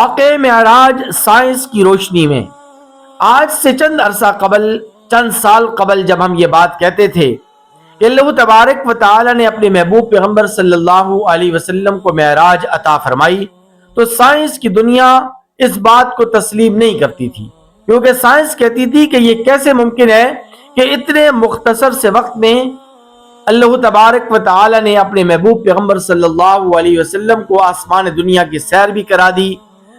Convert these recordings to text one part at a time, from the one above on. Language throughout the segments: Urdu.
واقع معراج سائنس کی روشنی میں آج سے چند سال قبل جب ہم یہ بات کہتے تھے کہ اللہ تبارک و تعالی نے اپنے محبوب پیغمبر صلی اللہ علیہ وسلم کو معراج عطا فرمائی تو سائنس کی دنیا اس بات کو تسلیم نہیں کرتی تھی، کیونکہ سائنس کہتی تھی کہ یہ کیسے ممکن ہے کہ اتنے مختصر سے وقت میں اللہ تبارک و تعالی نے اپنے محبوب پیغمبر صلی اللہ علیہ وسلم کو آسمان دنیا کی سیر بھی کرا دی،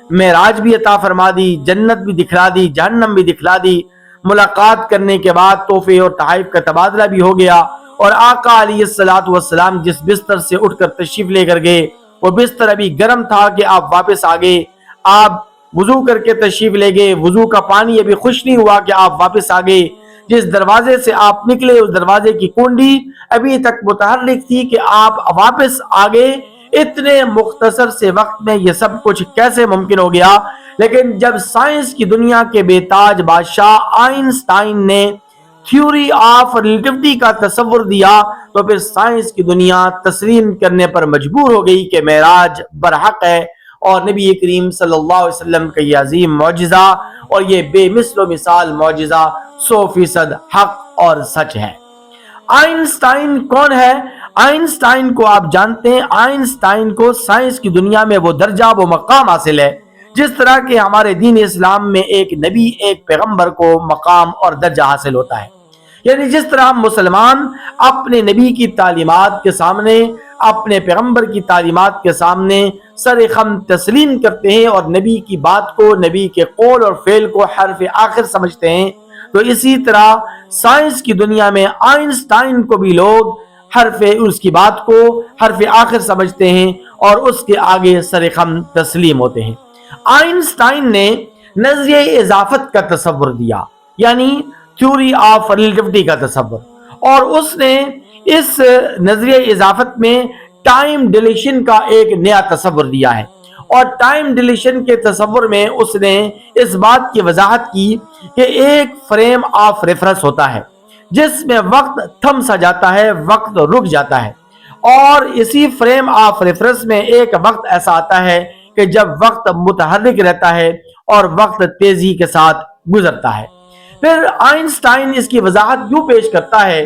معراج بھی عطا فرما دی، جنت بھی دکھلا دی، جہنم بھی دکھلا دی، ملاقات کرنے کے بعد تحفے اور تحائف کا تبادلہ بھی ہو گیا، اور آقا علیہ الصلوۃ والسلام جس بستر سے اٹھ کر تشریف لے کر گئے وہ بستر ابھی گرم تھا کہ آپ واپس آ گئے، آپ وضو کر کے تشریف لے گئے، وضو کا پانی ابھی خشک نہیں ہوا کہ آپ واپس آ گئے، جس دروازے سے آپ نکلے اس دروازے کی کنڈی ابھی تک متحرک تھی کہ آپ واپس آ گئے۔ اتنے مختصر سے وقت میں یہ سب کچھ کیسے ممکن ہو گیا؟ لیکن جب سائنس کی دنیا کے بے تاج بادشاہ آئنسٹائن نے تھیوری آف ریلیٹیوٹی کا تصور دیا تو پھر سائنس کی دنیا تسلیم کرنے پر مجبور ہو گئی کہ معراج برحق ہے، اور نبی کریم صلی اللہ علیہ وسلم کا یہ عظیم معجزہ اور یہ بے مثل و مثال معجزہ 100% حق اور سچ ہے۔ آئنسٹائن کون ہے؟ آئنسٹائن کو آپ جانتے ہیں، آئنسٹائن کو سائنس کی دنیا میں وہ درجہ وہ مقام حاصل ہے جس طرح کہ ہمارے دین اسلام میں ایک نبی ایک پیغمبر کو مقام اور درجہ حاصل ہوتا ہے، یعنی جس طرح ہم مسلمان اپنے نبی کی تعلیمات کے سامنے اپنے پیغمبر کی تعلیمات کے سامنے سر خم تسلیم کرتے ہیں اور نبی کی بات کو، نبی کے قول اور فعل کو حرف آخر سمجھتے ہیں، تو اسی طرح سائنس کی دنیا میں آئنسٹائن کو بھی لوگ اس کی بات کو حرف آخر سمجھتے ہیں اور اس کے آگے سر خم تسلیم ہوتے ہیں۔ آئنسٹائن نے نظریہ اضافت کا تصور دیا، یعنی تھیوری آف ریلیٹیوٹی کا تصور، اور اس نے اس نظریہ اضافت میں ٹائم ڈیلیشن کا ایک نیا تصور دیا ہے، اور ٹائم ڈیلیشن کے تصور میں اس نے اس بات کی وضاحت کی کہ ایک فریم آف ریفرنس ہوتا ہے جس میں وقت تھم سا جاتا ہے، وقت رک جاتا ہے، اور اسی فریم آف ریفرنس میں ایک وقت ایسا آتا ہے کہ جب وقت متحرک رہتا ہے اور وقت تیزی کے ساتھ گزرتا ہے۔ پھر آئنسٹائن اس کی وضاحت یوں پیش کرتا ہے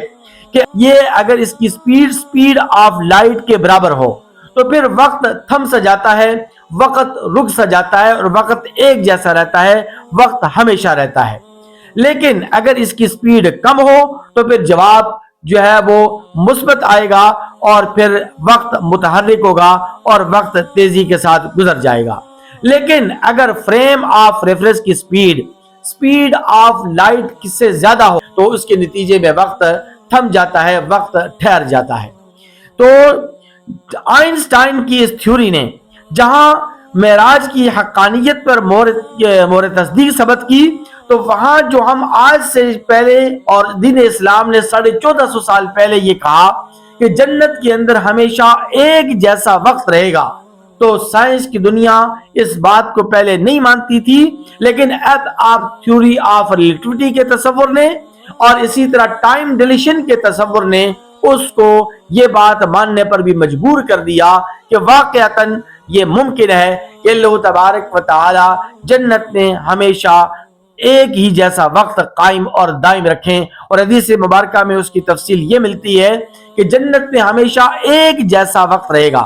کہ یہ اگر اس کی سپیڈ آف لائٹ کے برابر ہو تو پھر وقت تھم سا جاتا ہے، وقت رک سا جاتا ہے، اور وقت ایک جیسا رہتا ہے، وقت ہمیشہ رہتا ہے۔ لیکن اگر اس کی سپیڈ کم ہو تو پھر جواب جو ہے وہ مثبت آئے گا اور پھر وقت متحرک ہوگا اور وقت تیزی کے ساتھ گزر جائے گا۔ لیکن اگر فریم آف ریفرنس کی سپیڈ آف لائٹ کس سے زیادہ ہو تو اس کے نتیجے میں وقت تھم جاتا ہے، وقت ٹھہر جاتا ہے۔ تو آئنسٹائن کی اس تھیوری نے جہاں معراج کی حقانیت پر مہر تصدیق ثبت کی، تو وہاں جو ہم آج سے پہلے اور دین اسلام نے 1450 سال پہلے یہ کہا کہ جنت کے اندر ہمیشہ ایک جیسا وقت رہے گا، تو سائنس کی دنیا اس بات کو پہلے نہیں مانتی تھی، لیکن اب آپ تھیوری آف ریلیٹیوٹی کے تصور نے اور اسی طرح ٹائم ڈیلیشن کے تصور نے اس کو یہ بات ماننے پر بھی مجبور کر دیا کہ واقعتاً یہ ممکن ہے کہ اللہ تبارک و تعالی جنت میں ہمیشہ ایک ہی جیسا وقت قائم اور دائم رکھیں، اور حدیث مبارکہ میں اس کی تفصیل یہ ملتی ہے کہ جنت میں ہمیشہ ایک جیسا وقت رہے گا،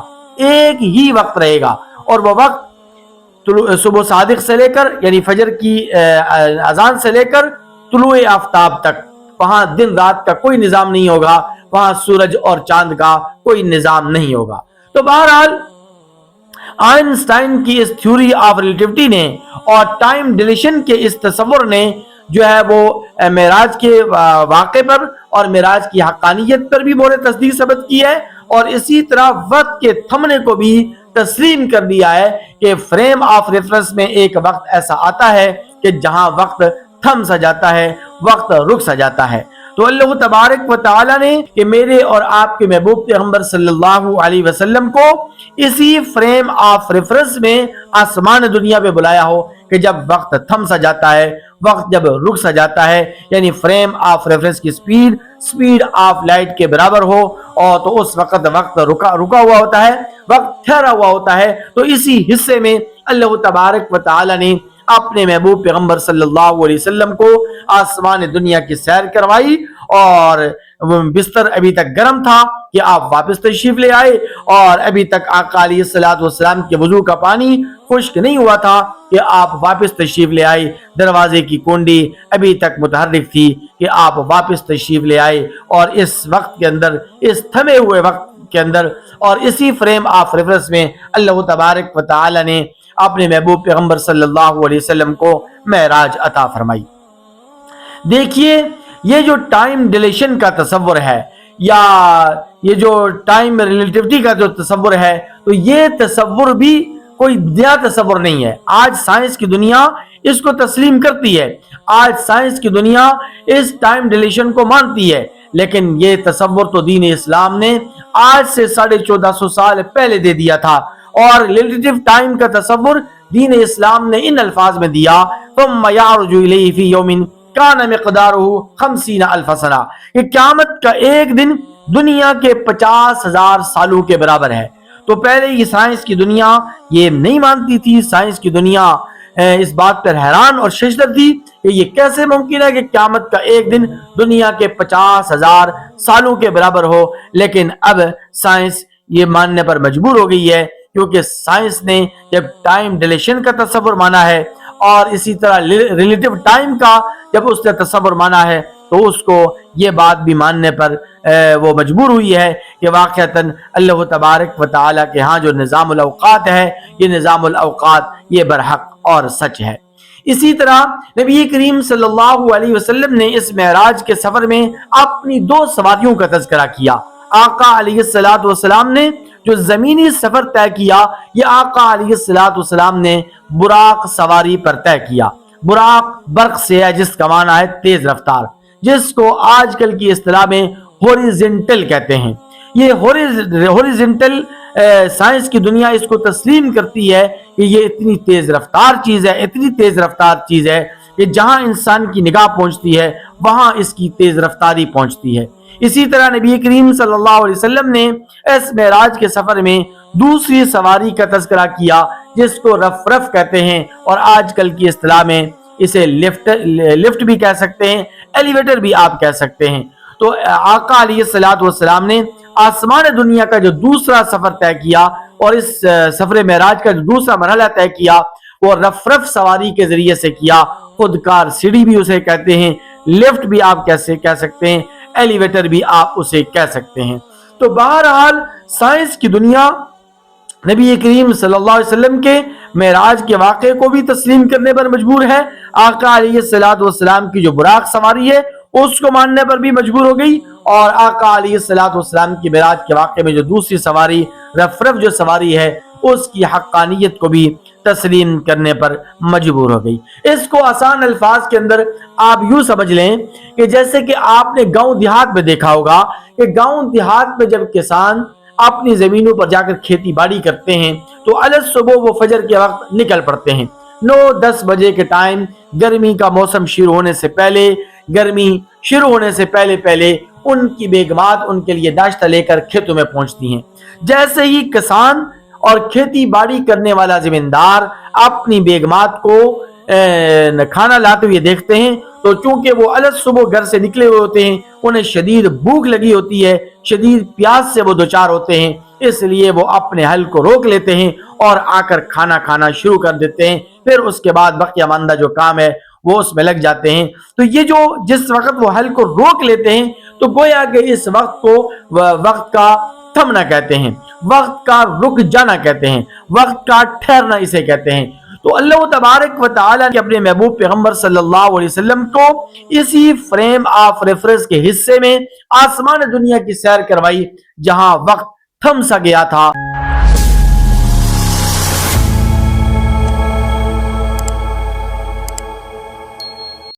ایک ہی وقت رہے گا، اور وہ وقت صبح صادق سے لے کر یعنی فجر کی اذان سے لے کر طلوع آفتاب تک، وہاں دن رات کا کوئی نظام نہیں ہوگا، وہاں سورج اور چاند کا کوئی نظام نہیں ہوگا۔ تو بہرحال آئنسٹائن کی اس تھیوری آف ریلیٹیوٹی نے اور ٹائم ڈیلیشن کے اس تصور نے جو ہے وہ معراج کے واقعے پر اور معراج کی حقانیت پر بھی مہر تصدیق ثبت کی ہے، اور اسی طرح وقت کے تھمنے کو بھی تسلیم کر دیا ہے کہ فریم آف ریفرنس میں ایک وقت ایسا آتا ہے کہ جہاں وقت تھم سا جاتا ہے، وقت رک سا جاتا ہے۔ تو اللہ تبارک و تعالی نے کہ میرے اور آپ کے محبوب پیغمبر صلی اللہ علیہ وسلم کو اسی فریم آف ریفرنس میں آسمان دنیا پہ بلایا ہو کہ جب وقت تھم سا جاتا ہے، وقت جب رک سا جاتا ہے، یعنی فریم آف ریفرنس کی سپیڈ آف لائٹ کے برابر ہو، اور تو اس وقت رکا ہوا ہوتا ہے، وقت ٹھہرا ہوا ہوتا ہے۔ تو اسی حصے میں اللہ تبارک و تعالی نے اپنے محبوب پیغمبر صلی اللہ علیہ وسلم کو آسمان دنیا کی سیر کروائی، اور بستر ابھی تک گرم تھا کہ آپ واپس تشریف لے آئے، اور ابھی تک آقا علیہ الصلوۃ والسلام کے وضو کا پانی خشک نہیں ہوا تھا کہ آپ واپس تشریف لے آئے، دروازے کی کنڈی ابھی تک متحرک تھی کہ آپ واپس تشریف لے آئے، اور اس وقت کے اندر، اس تھمے ہوئے وقت کے اندر، اور اسی فریم آف ریفرنس میں اللہ تبارک و تعالی نے اپنے محبوب پیغمبر صلی اللہ علیہ وسلم کو معراج عطا فرمائی۔ دیکھیے یہ جو ٹائم ڈیلیشن کا تصور ہے، یا یہ جو ٹائم ریلیٹیوٹی کا جو تصور ہے، تو یہ تصور بھی کوئی نیا تصور نہیں ہے۔ آج سائنس کی دنیا اس کو تسلیم کرتی ہے، آج سائنس کی دنیا اس ٹائم ڈیلیشن کو مانتی ہے، لیکن یہ تصور تو دین اسلام نے آج سے 1450 سال پہلے دے دیا تھا، اور ریلیٹیو ٹائم کا تصور دین اسلام نے ان الفاظ میں دیا، ثم یعرج الیہ فی یوم کان مقدارہ 50,000 سنہ، کہ قیامت کا ایک دن دنیا کے 50,000 سالوں کے برابر ہے۔ تو پہلے یہ سائنس کی دنیا یہ نہیں مانتی تھی، سائنس کی دنیا اس بات پر حیران اور ششدر تھی کہ یہ کیسے ممکن ہے کہ قیامت کا ایک دن دنیا کے 50,000 سالوں کے برابر ہو، لیکن اب سائنس یہ ماننے پر مجبور ہو گئی ہے، کیونکہ سائنس نے جب ٹائم ڈیلیشن کا تصور مانا ہے، اور اسی طرح ریلیٹیو ٹائم کا جب اس نے تصور مانا ہے، تو اس کو یہ بات بھی ماننے پر وہ مجبور ہوئی ہے کہ واقعتاً اللہ تبارک و تعالیٰ کے ہاں جو نظام الاوقات ہے، یہ نظام الاوقات یہ برحق اور سچ ہے۔ اسی طرح نبی کریم صلی اللہ علیہ وسلم نے اس معراج کے سفر میں اپنی 2 سواریوں کا تذکرہ کیا۔ آقا علیہ الصلوۃ والسلام نے جو زمینی سفر طے کیا، یہ آقا علیہ الصلوۃ والسلام نے براق سواری پر طے کیا۔ براق برق سے ہے، جس کا معنی ہے تیز رفتار، جس کو آج کل کی اصطلاح میں ہوريزونٹل کہتے ہیں۔ یہ ہوريزونٹل سائنس کی دنیا اس کو تسلیم کرتی ہے کہ یہ اتنی تیز رفتار چیز ہے، اتنی تیز رفتار چیز ہے کہ جہاں انسان کی نگاہ پہنچتی ہے وہاں اس کی تیز رفتاری پہنچتی ہے۔ اسی طرح نبی کریم صلی اللہ علیہ وسلم نے اس معراج کے سفر میں دوسری سواری کا تذکرہ کیا، جس کو رف کہتے ہیں، اور آج کل کی اصطلاح میں اسے لفٹ بھی کہہ سکتے ہیں، ایلیویٹر بھی آپ کہہ سکتے ہیں۔ تو آقا علیہ الصلوۃ والسلام نے آسمان دنیا کا جو دوسرا سفر طے کیا، اور اس سفر معراج کا جو دوسرا مرحلہ طے کیا، وہ رف سواری کے ذریعے سے کیا۔ خودکار سیڑھی بھی اسے کہتے ہیں، لفٹ بھی آپ کیسے کہہ سکتے ہیں، ایلیویٹر بھی آپ اسے کہہ سکتے ہیں۔ تو بہرحال سائنس کی دنیا نبی کریم صلی اللہ علیہ وسلم کے معراج کے واقعے کو بھی تسلیم کرنے پر مجبور ہے، آقا علیہ الصلوۃ والسلام کی جو براق سواری ہے اس کو ماننے پر بھی مجبور ہو گئی، اور آقا علیہ الصلوۃ والسلام کی معراج کے واقعے میں جو دوسری سواری رف جو سواری ہے اس کی حقانیت کو بھی تسلیم کرنے پر مجبور ہو گئی۔ اس کو آسان الفاظ کے اندر آپ یوں سمجھ لیں کہ جیسے کہ آپ نے گاؤں دیہات میں دیکھا ہوگا کہ گاؤں دیہات میں جب کسان اپنی زمینوں پر جا کر کھیتی باڑی کرتے ہیں تو الگ صبح وہ فجر کے وقت نکل پڑتے ہیں، 9-10 بجے کے ٹائم، گرمی کا موسم شروع ہونے سے پہلے، گرمی شروع ہونے سے پہلے ان کی بیگمات ان کے لیے ناشتہ لے کر کھیتوں میں پہنچتی ہیں۔ جیسے ہی کسان اور کھیتی باڑی کرنے والا زمیندار اپنی بیگمات کو کھانا لاتے ہوئے دیکھتے ہیں، تو چونکہ وہ الگ صبح گھر سے نکلے ہوئے ہوتے ہیں، انہیں شدید بھوک لگی ہوتی ہے، شدید پیاس سے وہ دوچار ہوتے ہیں، اس لیے وہ اپنے حل کو روک لیتے ہیں اور آ کر کھانا کھانا شروع کر دیتے ہیں۔ پھر اس کے بعد بقیہ ماندہ جو کام ہے وہ اس میں لگ جاتے ہیں۔ تو یہ جو جس وقت وہ حل کو روک لیتے ہیں تو گویا کہ اس وقت کو وقت کا تھمنا کہتے ہیں، وقت کا رک جانا کہتے ہیں، وقت کا ٹھہرنا اسے کہتے ہیں۔ تو اللہ تبارک و تعالیٰ نے اپنے محبوب پیغمبر صلی اللہ علیہ وسلم کو اسی فریم آف ریفرنس کے حصے میں آسمان دنیا کی سیر کروائی جہاں وقت تھم سا گیا تھا۔